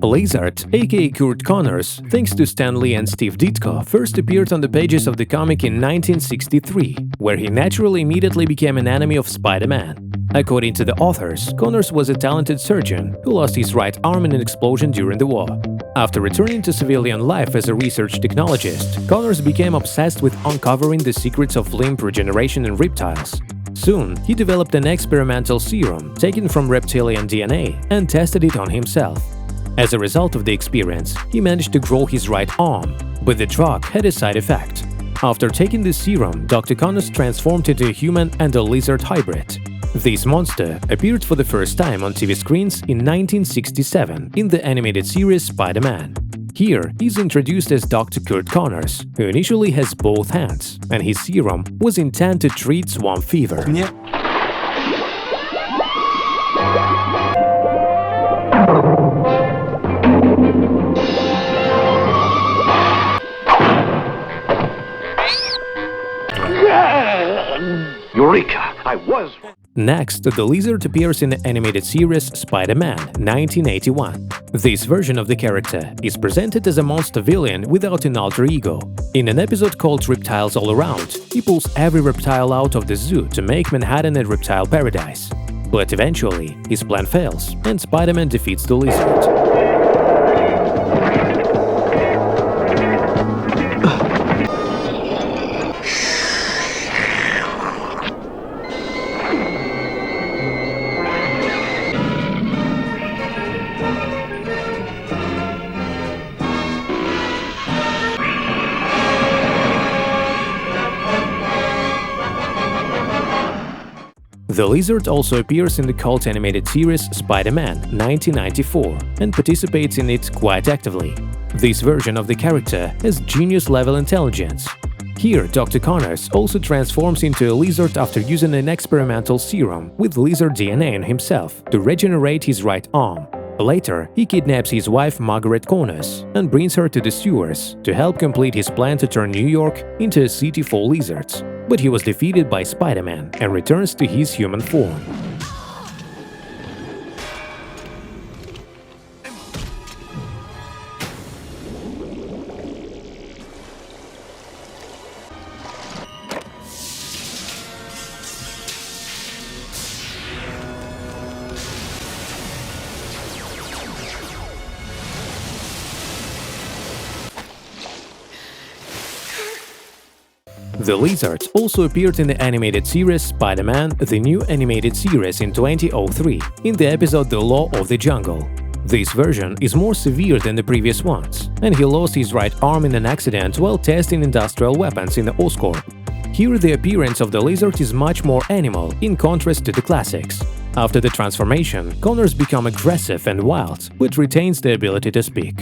Lizard, aka Kurt Connors, thanks to Stan Lee and Steve Ditko, first appeared on the pages of the comic in 1963, where he naturally immediately became an enemy of Spider-Man. According to the authors, Connors was a talented surgeon who lost his right arm in an explosion during the war. After returning to civilian life as a research technologist, Connors became obsessed with uncovering the secrets of limb regeneration in reptiles. Soon, he developed an experimental serum taken from reptilian DNA and tested it on himself. As a result of the experience, he managed to grow his right arm, but the drug had a side effect. After taking the serum, Dr. Connors transformed into a human and a lizard hybrid. This monster appeared for the first time on TV screens in 1967 in the animated series Spider-Man. Here, he's introduced as Dr. Kurt Connors, who initially has both hands, and his serum was intended to treat swamp fever. Eureka! I was... Next, the lizard appears in the animated series Spider-Man, 1981. This version of the character is presented as a monster villain without an alter ego. In an episode called Reptiles All Around, he pulls every reptile out of the zoo to make Manhattan a reptile paradise. But eventually, his plan fails, and Spider-Man defeats the lizard. The lizard also appears in the cult animated series Spider-Man, 1994, and participates in it quite actively. This version of the character has genius-level intelligence. Here, Dr. Connors also transforms into a lizard after using an experimental serum with lizard DNA in himself to regenerate his right arm. Later, he kidnaps his wife Margaret Connors and brings her to the sewers to help complete his plan to turn New York into a city for lizards. But he was defeated by Spider-Man and returns to his human form. The lizard also appeared in the animated series Spider-Man, the new animated series in 2003, in the episode The Law of the Jungle. This version is more severe than the previous ones, and he lost his right arm in an accident while testing industrial weapons in the Oscorp. Here the appearance of the lizard is much more animal, in contrast to the classics. After the transformation, Connors becomes aggressive and wild, but retains the ability to speak.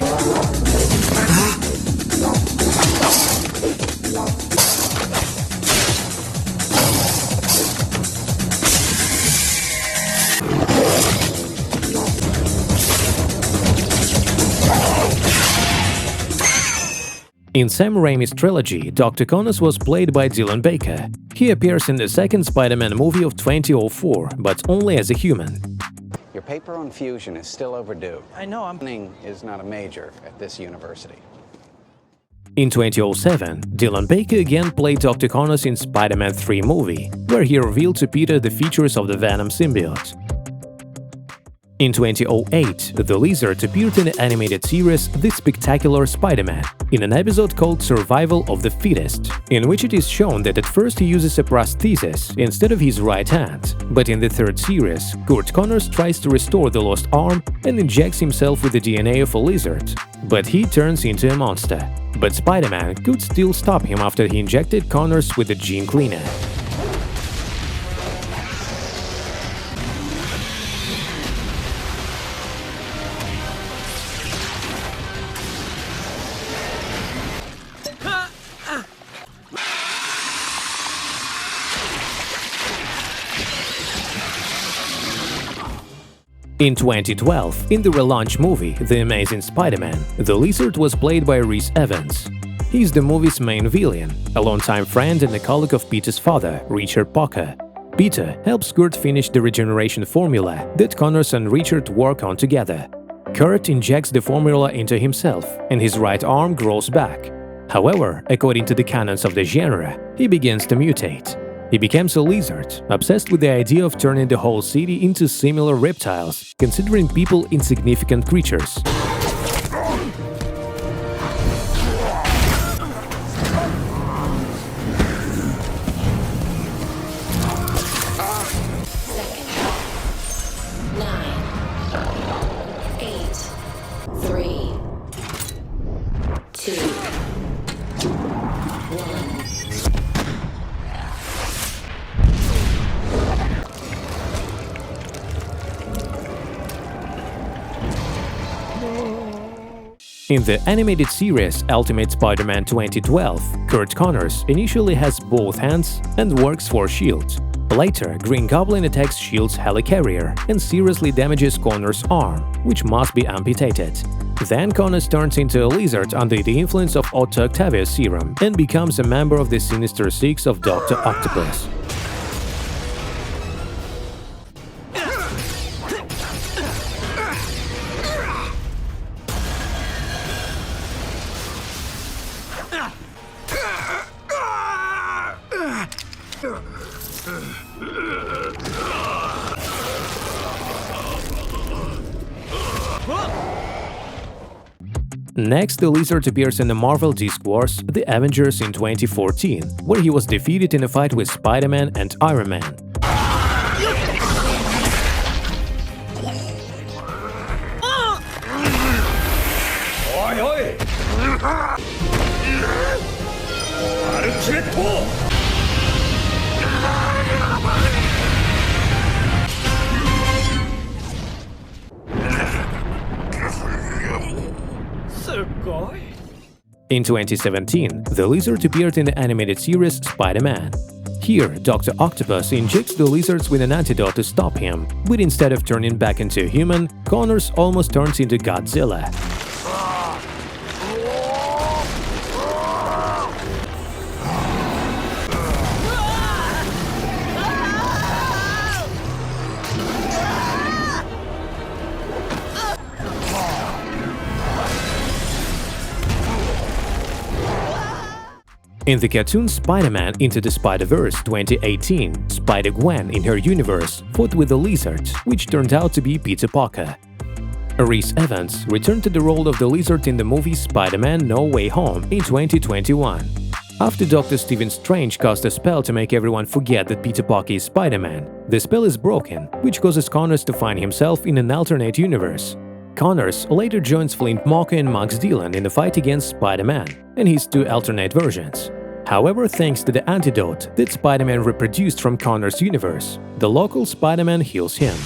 In Sam Raimi's trilogy, Dr. Connors was played by Dylan Baker. He appears in the second Spider-Man movie of 2004, but only as a human. Your paper on fusion is still overdue. I know, is not a major at this university. In 2007, Dylan Baker again played Dr. Connors in Spider-Man 3 movie, where he revealed to Peter the features of the Venom symbiote. In 2008, the lizard appeared in the animated series The Spectacular Spider-Man, in an episode called Survival of the Fittest, in which it is shown that at first he uses a prosthesis instead of his right hand, but in the third series, Kurt Connors tries to restore the lost arm and injects himself with the DNA of a lizard, but he turns into a monster. But Spider-Man could still stop him after he injected Connors with the gene cleaner. In 2012, in the relaunch movie The Amazing Spider-Man, the lizard was played by Rhys Evans. He's the movie's main villain, a longtime friend and a colleague of Peter's father, Richard Parker. Peter helps Kurt finish the regeneration formula that Connors and Richard work on together. Kurt injects the formula into himself, and his right arm grows back. However, according to the canons of the genre, he begins to mutate. He becomes a lizard, obsessed with the idea of turning the whole city into similar reptiles, considering people insignificant creatures. In the animated series Ultimate Spider-Man 2012, Kurt Connors initially has both hands and works for S.H.I.E.L.D. Later, Green Goblin attacks S.H.I.E.L.D.'s helicarrier and seriously damages Connors' arm, which must be amputated. Then Connors turns into a lizard under the influence of Otto Octavius serum and becomes a member of the Sinister Six of Dr. Octopus. Next, the lizard appears in the Marvel Disc Wars The Avengers in 2014, where he was defeated in a fight with Spider-Man and Iron Man. In 2017, the lizard appeared in the animated series Spider-Man. Here, Dr. Octopus injects the lizards with an antidote to stop him, but instead of turning back into a human, Connors almost turns into Godzilla. In the cartoon Spider-Man Into the Spider-Verse 2018, Spider-Gwen in her universe fought with the lizard, which turned out to be Peter Parker. Rhys Evans returned to the role of the lizard in the movie Spider-Man No Way Home in 2021. After Dr. Stephen Strange cast a spell to make everyone forget that Peter Parker is Spider-Man, the spell is broken, which causes Connors to find himself in an alternate universe. Connors later joins Flint Marko and Max Dillon in the fight against Spider-Man and his two alternate versions. However, thanks to the antidote that Spider-Man reproduced from Connors' universe, the local Spider-Man heals him.